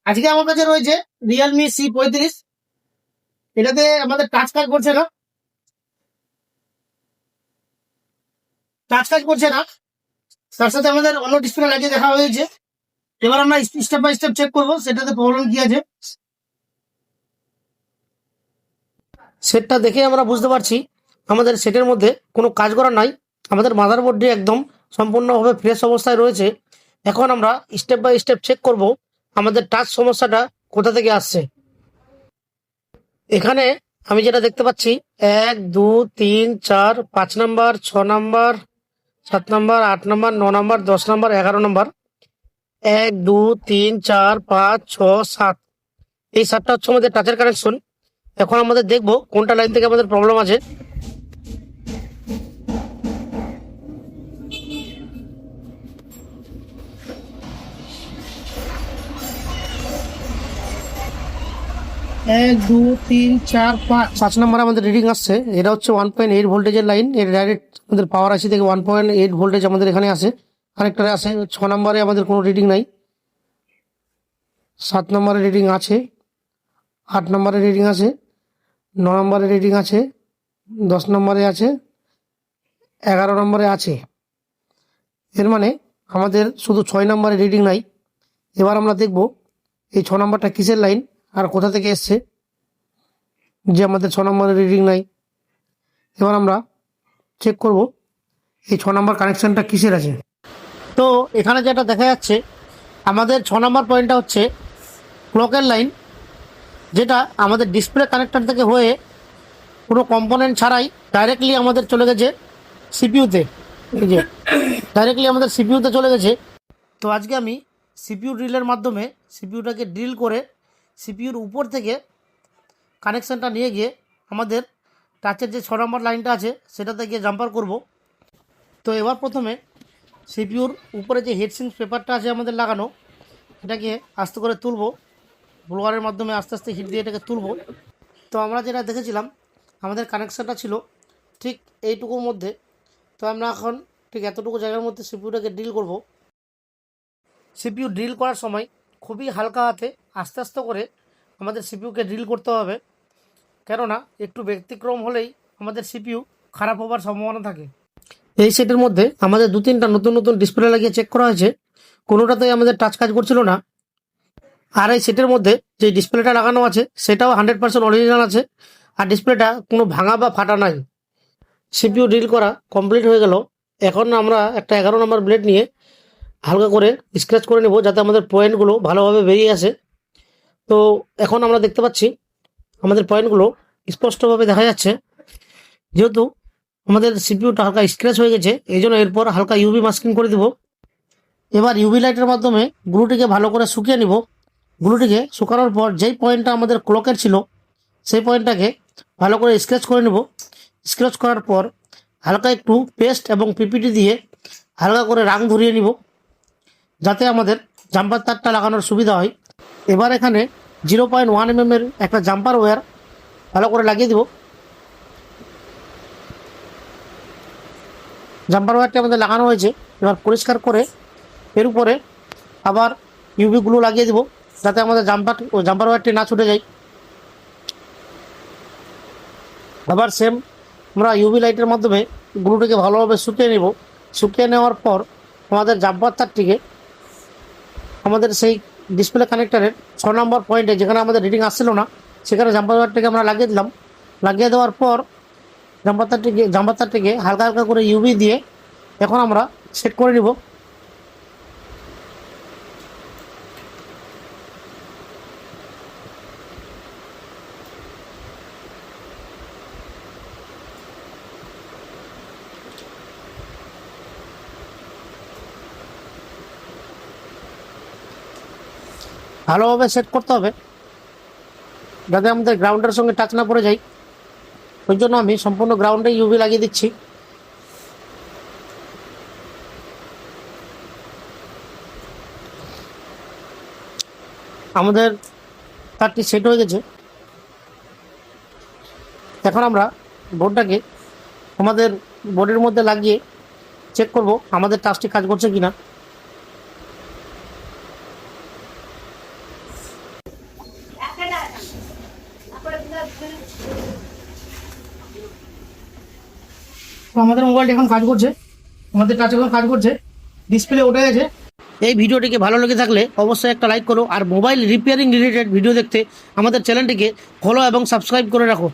আজকে আমার কাছে রয়েছে Realme C35। এটাতে আমাদের টাচ কাজ করছে না, তার সাথে আমাদের অন্য ডিসপ্লে লাগিয়ে দেখা হয়েছে। এবার আমরা স্টেপ বাই স্টেপ চেক করবো সেটাতে প্রবলেম কি আছে। সেটটা দেখে আমরা বুঝতে পারছি আমাদের সেটের মধ্যে কোনো কাজ করা নাই, আমাদের মাদারবোর্ডটি একদম সম্পূর্ণভাবে ফ্রেশ অবস্থায় রয়েছে। এখন আমরা স্টেপ বাই স্টেপ চেক করব আমাদের টাচ সমস্যাটা কোথা থেকে আসছে। এখানে আমি যেটা দেখতে পাচ্ছি 1 2 3 4 5 number, 6 number, 7 number, 8 number, 9 number, 10 number, 11 number, 1 2 3 4 5 6 7, এই 7টা হচ্ছে আমাদের টাচের কানেকশন। এখন আমাদের দেখবো কোনটা লাইন থেকে আমাদের প্রবলেম আছে। এক দু তিন চার পাঁচ, 5 নম্বরে আমাদের রিডিং আসছে। এটা হচ্ছে 1.8 ভোল্টেজের লাইন। এর ডাইরেক্ট আমাদের পাওয়ার আশি থেকে 1.8 ভোল্টেজ আমাদের এখানে আসে, কানেক্টারে আসে। 6 নম্বরে আমাদের কোনো রিডিং নাই, 7 নম্বরে রিডিং আছে, 8 নম্বরে রিডিং আছে, 9 নম্বরে রিডিং আছে, 10 নম্বরে আছে, 11 নম্বরে আছে। এর মানে আমাদের শুধু 6 নম্বরে রিডিং নাই। এবার আমরা দেখব এই 6 নম্বরটা কিসের লাইন আর কোথা থেকে এসছে, যে আমাদের 6 নম্বরে রিডিং নাই। এবার আমরা চেক করব এই 6 নম্বর কানেকশনটা কিসের আছে। তো এখানে যেটা দেখা যাচ্ছে আমাদের 6 নম্বর পয়েন্টটা হচ্ছে ক্লকের লাইন, যেটা আমাদের ডিসপ্লে কানেক্টর থেকে হয়ে কোনো কম্পোনেন্ট ছাড়াই ডাইরেক্টলি আমাদের চলে গেছে সিপিইউতে। এই যে ডাইরেক্টলি আমাদের সিপিইউতে চলে গেছে। তো আজকে আমি সিপিইউ ড্রিলের মাধ্যমে সিপিইউটাকে ড্রিল করে সিপিইউর উপর থেকে কানেকশানটা নিয়ে গিয়ে আমাদের টাচের যে 6 নম্বর লাইনটা আছে সেটাতে গিয়ে জাম্পার করব। তো এবার প্রথমে সিপিইউর উপরে যে হেডসিঙ্ক পেপারটা আছে আমাদের লাগানো, এটাকে আস্তে করে তুলব, ব্লোয়ারের মাধ্যমে আস্তে আস্তে হিট দিয়ে এটাকে তুলব। তো আমরা যেটা দেখেছিলাম আমাদের কানেকশানটা ছিল ঠিক এইটুকুর মধ্যে। তো আমরা এখন ঠিক এতটুকু জায়গার মধ্যে সিপিইউটাকে ড্রিল করব। সিপিইউ ড্রিল করার সময় খুবই হালকা হাতে আস্তে আস্তে করে আমাদের সিপিইউকে ড্রিল করতে হবে, কেননা একটু ব্যতিক্রম হলেই আমাদের সিপিইউ খারাপ হবার সম্ভাবনা থাকে। এই সেটের মধ্যে আমাদের 2-3টা নতুন নতুন ডিসপ্লে লাগিয়ে চেক করা হয়েছে, কোনোটাতেই আমাদের টাচ কাজ করছিল না। আর এই সেটের মধ্যে যে ডিসপ্লেটা লাগানো আছে সেটাও 100% অরিজিনাল আছে, আর ডিসপ্লেটা কোনো ভাঙা বা ফাটা নাই। সিপিইউ ড্রিল করা কমপ্লিট হয়ে গেল। এখন আমরা একটা 11 নম্বর ব্লেড নিয়ে হালকা করে স্ক্র্যাচ করে নেব, যাতে আমাদের পয়েন্টগুলো ভালোভাবে বেরিয়ে আসে। তো এখন আমরা দেখতে পাচ্ছি আমাদের পয়েন্টগুলো স্পষ্টভাবে দেখা যাচ্ছে। যেহেতু আমাদের সিপিইউটা হালকা স্ক্র্যাচ হয়ে গেছে, এই জন্য এরপর হালকা ইউভি মাস্কিং করে দেব। এবার ইউভি লাইটের মাধ্যমে গ্লুটিকে ভালো করে শুকিয়ে নিব। গ্লুটিকে শুকানোর পর যেই পয়েন্টটা আমাদের ক্লকের ছিল সেই পয়েন্টটাকে ভালো করে স্ক্র্যাচ করে নেব। স্ক্র্যাচ করার পর হালকা একটু পেস্ট এবং পিপিটি দিয়ে হালকা করে রাং ধরিয়ে নিব, যাতে আমাদের জাম্পার তারটা লাগানোর সুবিধা হয়। এবার এখানে 0.1 mm এর একটা জাম্পার ওয়্যার ভালো করে লাগিয়ে দেব। জাম্পার ওয়্যারটি আমাদের লাগানো হয়েছে। এবার পরিষ্কার করে এর উপরে আবার ইউভি গ্লু লাগিয়ে দেব, যাতে আমাদের জাম্পার ওয়্যারটি না ছুটে যায়। আবার সেম আমরা ইউভি লাইটের মাধ্যমে গ্লুটিকে ভালোভাবে শুকিয়ে নেব। শুকিয়ে নেওয়ার পর আমাদের জাম্পার তারটিকে আমাদের সেই ডিসপ্লে কানেক্টরের 6 নম্বর পয়েন্টে, যেখানে আমাদের রিডিং আসছিল না, সেখানে জাম্পার ওয়্যারটিকে আমরা লাগিয়ে দিলাম। লাগিয়ে দেওয়ার পর জাম্পার তারটিকে হালকা হালকা করে ইউভি দিয়ে এখন আমরা সেট করে নিব। ভালোভাবে সেট করতে হবে যাতে আমাদের গ্রাউন্ডের সঙ্গে টাচ না পড়ে যায়। ওই জন্য আমি সম্পূর্ণ গ্রাউন্ডে ইউভি লাগিয়ে দিচ্ছি। আমাদের তারটি সেট হয়ে গেছে। এখন আমরা বোর্ডটাকে আমাদের বোর্ডের মধ্যে লাগিয়ে চেক করব আমাদের টাচটি কাজ করছে কিনা। তো আমাদের মোবাইলটা এখন কাজ করছে, আমাদের টাচ এখন কাজ করছে, ডিসপ্লে উঠে গেছে। এই ভিডিওটিকে ভালো লেগে থাকলে অবশ্যই একটা লাইক করো, আর মোবাইল রিপেয়ারিং রিলেটেড ভিডিও দেখতে আমাদের চ্যানেলটিকে ফলো এবং সাবস্ক্রাইব করে রাখো।